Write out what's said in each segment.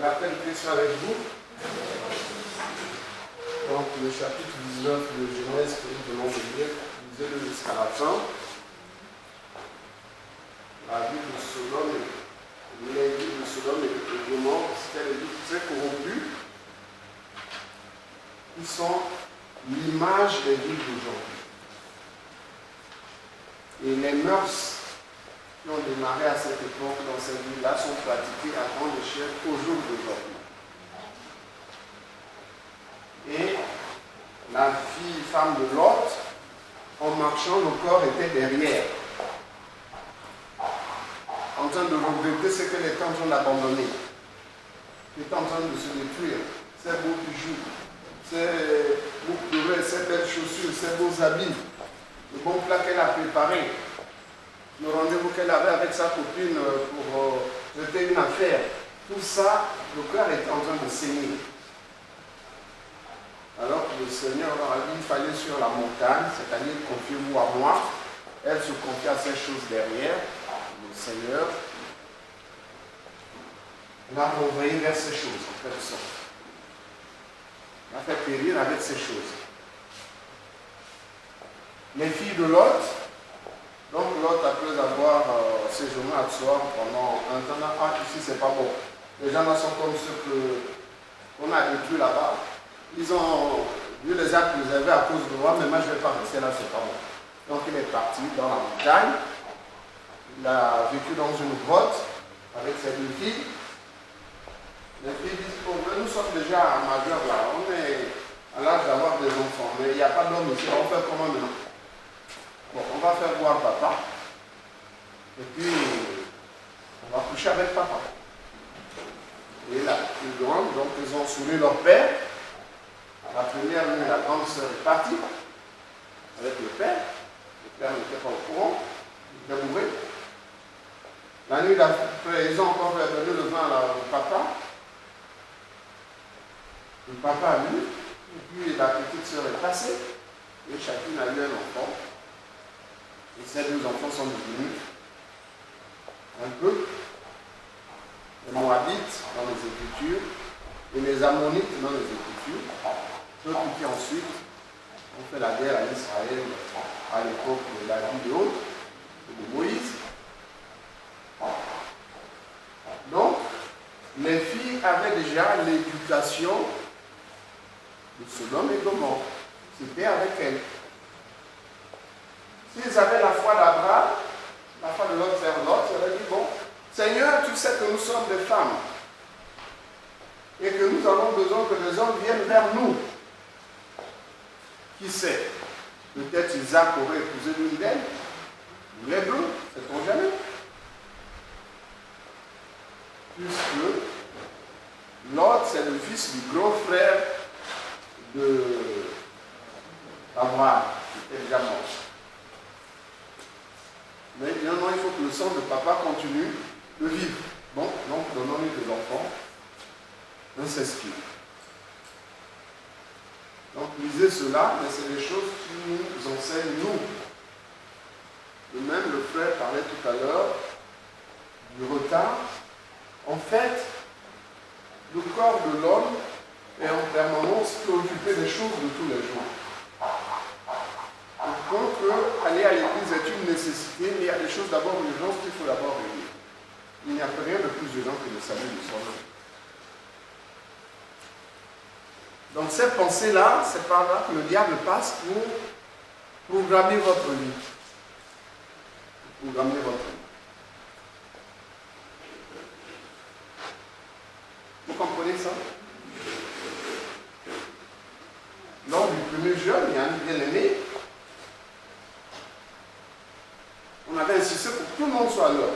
La paix de Christ avec vous. Donc le chapitre 19 de Genèse que nous venons de lire, lisez-le jusqu'à la fin. La vie de Sodome, les villes de Sodome et de Gomorrhe, c'était des villes très corrompues. Ils sont l'image des villes d'aujourd'hui. Et les mœurs qui ont démarré à cette époque dans ces villes-là sont pratiquées à grande échelle au jour d'aujourd'hui. Et la femme de Lot, en marchant, le corps était derrière, en train de regretter ce qu'elle était en train d'abandonner. Elle était en train de se détruire. Ses beaux bijoux, ses boucles d'oreilles, ses belles chaussures, ses beaux habits, le bon plat qu'elle a préparé, le rendez-vous qu'elle avait avec sa copine pour traiter une affaire. Tout ça, le cœur était en train de saigner. Alors que le Seigneur leur a dit, il fallait sur la montagne, c'est-à-dire confiez-vous à moi. Elle se confie à ces choses derrière. Le Seigneur l'a renvoyé vers ces choses, en quelque sorte. Il a fait périr avec ces choses. Les filles de Lot, donc Lot, après avoir séjourné à Tsoar pendant un temps, ici c'est pas bon. Les gens là sont comme ceux qu'on a détruits là-bas. Ils ont vu les actes qu'ils avaient à cause de moi, mais moi je ne vais pas rester là, c'est pas bon. Donc il est parti dans la montagne. Il a vécu dans une grotte avec ses deux filles. Les filles disent, oh, nous sommes déjà majeurs là, on est à l'âge d'avoir des enfants, mais il n'y a pas d'homme ici, on fait comment maintenant? Bon, on va faire voir papa, et puis on va coucher avec papa. Et la plus grande, donc ils ont saoulé leur père. La première nuit, la grande sœur est partie avec le père. Le père n'était pas au courant, il était bourré. La nuit d'après, ils ont encore donné le vin au papa. Le papa a bu, et puis la petite sœur est passée, et chacune a eu un enfant. Et ces deux enfants sont devenus un peu les Moabites dans les Écritures et les Ammonites dans les Écritures, ceux qui ensuite ont fait la guerre à Israël à l'époque de David et autres, de Moïse. Donc, les filles avaient déjà l'éducation de Sodome et Gomorrhe. C'était avec elles. S'ils avaient la foi d'Abraham, la foi de l'autre vers l'autre, ils auraient dit, bon, Seigneur, tu sais que nous sommes des femmes et que nous avons besoin que les hommes viennent vers nous. Qui sait? Peut-être Isaac aurait épousé l'une d'elles, ou les deux, sait-on jamais. Puisque Lot, c'est le fils du grand frère d'Abraham, qui était déjà mort. Mais non, il faut que le sang de papa continue de vivre. Bon, donc donnons-lui des enfants incestueux. Donc lisez cela, mais c'est des choses qui nous enseignent nous. De même, le frère parlait tout à l'heure du retard. En fait, le corps de l'homme est en permanence préoccupé des choses de tous les jours. Donc, aller à l'église est une nécessité, mais il y a des choses d'abord urgentes qu'il faut d'abord régler. Il n'y a rien de plus urgent que le salut de soi-même. Donc, cette pensée-là, c'est par là que le diable passe pour programmer votre vie. Programmer votre vie. Vous comprenez ça? Lors du premier jeûne, il y a un bien-aimé. On avait insisté pour que tout le monde soit à l'heure.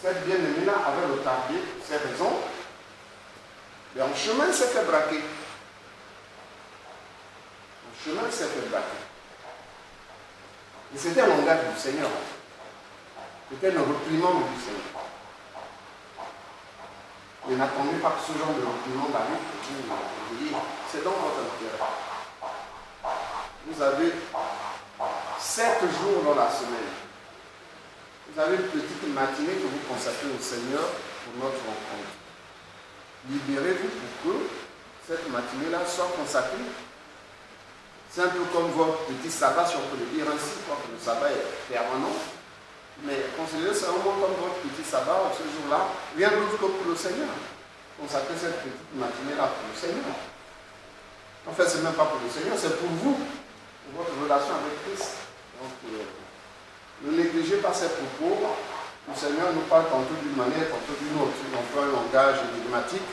Cette bien-aimée-là avait retardé pour ces raisons. Et en chemin, il s'est fait braquer. En chemin, il s'est fait braquer. Et c'était un langage du Seigneur. C'était le reprimand du Seigneur. Et n'attendez pas que ce genre de reprimand arrive pour vous dire, c'est dans votre intérêt. Vous avez 7 jours dans la semaine. Vous avez une petite matinée que vous consacrez au Seigneur pour notre rencontre. libérez-vous pour que cette matinée-là soit consacrée. C'est un peu comme votre petit sabbat, si on peut le dire ainsi, quoi, que le sabbat est permanent. Mais considérez seulement comme votre petit sabbat, ce jour-là, rien d'autre que pour le Seigneur. Consacrez cette petite matinée-là pour le Seigneur. En fait, ce n'est même pas pour le Seigneur, c'est pour vous, pour votre relation avec Christ. Donc, ne négligez pas ces propos. Le Seigneur nous parle tantôt d'une manière, tantôt d'une autre. Il emploie un langage énigmatique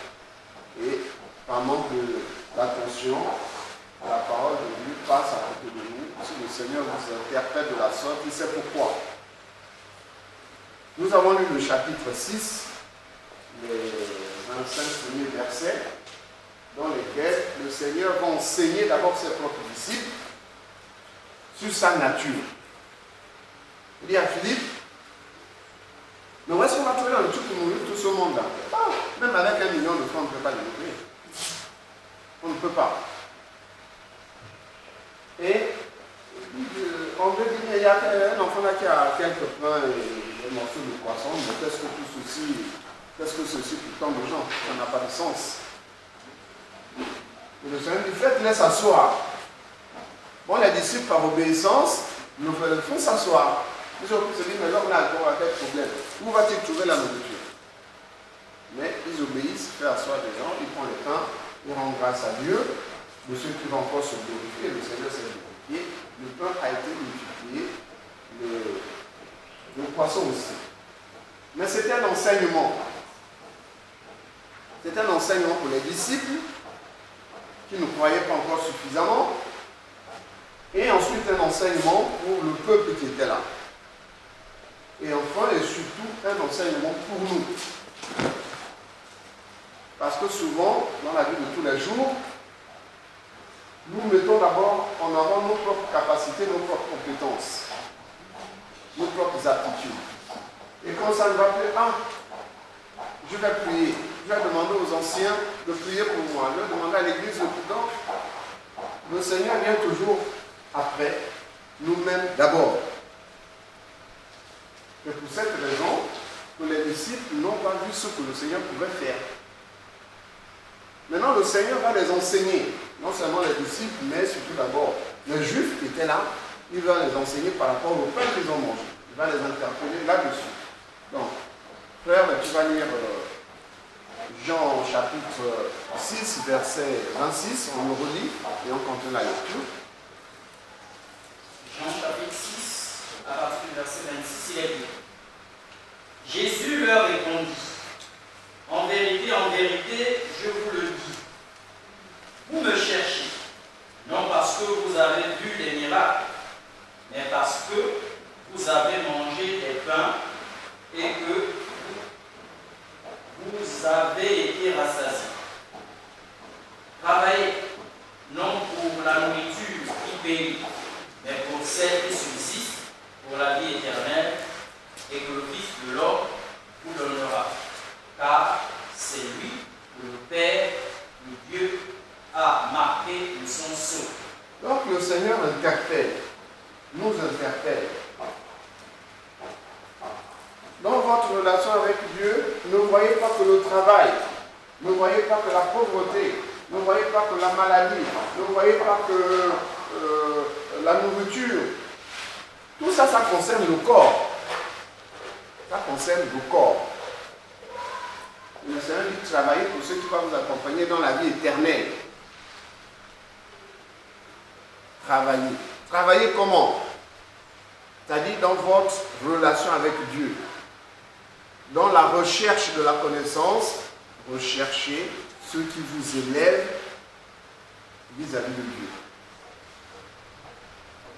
et par manque d'attention, la parole de Dieu passe à côté de nous. Si le Seigneur vous interprète de la sorte, il sait pourquoi. Nous avons lu le chapitre 6, les 25 premiers versets, dans lesquels le Seigneur va enseigner d'abord ses propres disciples sur sa nature. Il dit à Philippe, mais où est-ce qu'on va trouver un truc pour nourrir tout ce monde-là? Même avec 1 million de francs, on ne peut pas les nourrir. On ne peut pas. Et on veut dire, il y a un enfant là qui a quelques pains et des morceaux de poisson, mais qu'est-ce que ceci pour tant de gens? Ça n'a pas de sens. Et le Seigneur dit, faites-les s'asseoir. Bon, les disciples, par obéissance, nous font s'asseoir. Ils ont pu se dire, mais l'homme là, il a quel problème? Où va-t-il trouver la nourriture? Mais ils obéissent, fait asseoir des gens, ils prennent le pain, ils rendent grâce à Dieu. De ceux qui vont encore se glorifier, le Seigneur s'est glorifié. Le pain a été multiplié, le poisson aussi. Mais c'était un enseignement. C'était un enseignement pour les disciples qui ne croyaient pas encore suffisamment. Et ensuite un enseignement pour le peuple qui était là. Et enfin et surtout un enseignement pour nous. Parce que souvent, dans la vie de tous les jours, nous mettons d'abord en avant nos propres capacités, nos propres compétences, nos propres aptitudes. Et quand ça ne va plus, je vais prier. Je vais demander aux anciens de prier pour moi. Je vais demander à l'église de tout temps. Le Seigneur vient toujours après, nous-mêmes d'abord. C'est pour cette raison que les disciples n'ont pas vu ce que le Seigneur pouvait faire. Maintenant, le Seigneur va les enseigner. Non seulement les disciples, mais surtout d'abord les Juifs qui étaient là. Il va les enseigner par rapport au pain qu'ils ont mangé. Il va les interpeller là-dessus. Donc, frère, tu vas lire Jean chapitre 6, verset 26. On le relit et on continue la lecture. Jean chapitre 6, à partir du verset 26, il est dit. Jésus leur répondit, en vérité, je vous le dis, vous me cherchez, non parce que vous avez vu des miracles, mais parce que vous avez mangé des pains et que vous avez été rassasiés. Travaillez, non pour la nourriture qui périt, mais pour celle qui subsiste, pour la vie éternelle, et que le Fils de l'homme vous donnera. Car c'est lui que le Père, le Dieu, a marqué de son sceau. Donc le Seigneur interpelle, nous interpelle. Dans votre relation avec Dieu, ne voyez pas que le travail, ne voyez pas que la pauvreté, ne voyez pas que la maladie, ne voyez pas que la nourriture. Tout ça, ça concerne le corps. Ça concerne le corps. Le Seigneur dit travailler pour ceux qui vont vous accompagner dans la vie éternelle. Travailler. Travailler comment? C'est-à-dire dans votre relation avec Dieu. Dans la recherche de la connaissance, recherchez ceux qui vous élèvent vis-à-vis de Dieu.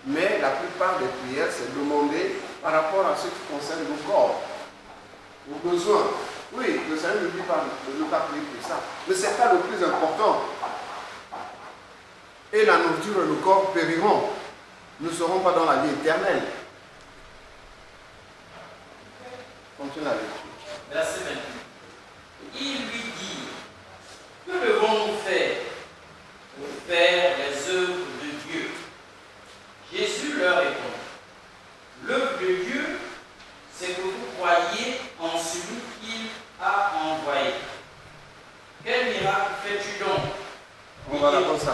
Mais la plupart des prières, c'est demander par rapport à ce qui concerne nos corps, nos besoins. Oui, le Seigneur ne dit pas de ne pas prier pour ça. Mais ce n'est pas le plus important. Et la nourriture et le corps périront, ne seront pas dans la vie éternelle. Continue la lecture. Verset 28. Il lui dit, que devons-nous faire pour faire les œuvres de Dieu? Jésus leur répond, l'œuvre de Dieu, c'est que vous croyez en celui qu'il a envoyé. Quel cela, fais-tu donc? On va d'abord s'arrêter.